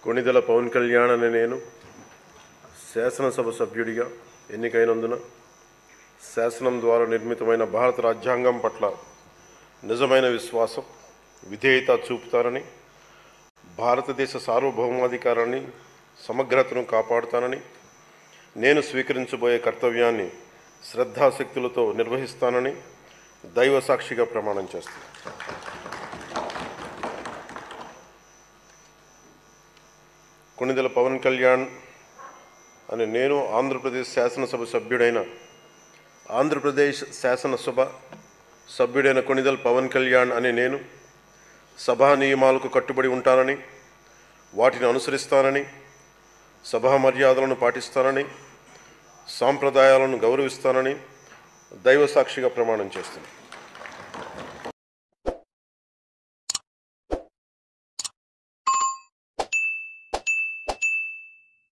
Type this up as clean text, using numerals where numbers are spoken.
కొణిదెల పవన్ కళ్యాణ్ అనే నేను శాసనసభ సభ్యుడిగా ఎన్నికైనందున శాసనం ద్వారా నిర్మితమైన భారత రాజ్యాంగం పట్ల నిజమైన విశ్వాసం, విధేయత చూపుతానని, భారతదేశ సార్వభౌమాధికారాన్ని, సమగ్రతను కాపాడుతానని, నేను స్వీకరించబోయే కర్తవ్యాన్ని శ్రద్ధాశక్తులతో నిర్వహిస్తానని దైవ సాక్షిగా ప్రమాణం చేస్తాను. కొణిదెల పవన్ కళ్యాణ్ అనే నేను ఆంధ్రప్రదేశ్ శాసనసభ సభ్యుడైన కొణిదెల పవన్ కళ్యాణ్ అనే నేను సభా నియమాలకు కట్టుబడి ఉంటానని, వాటిని అనుసరిస్తానని, సభా మర్యాదలను పాటిస్తానని, సాంప్రదాయాలను గౌరవిస్తానని దైవ సాక్షిగా ప్రమాణం చేస్తున్నాను.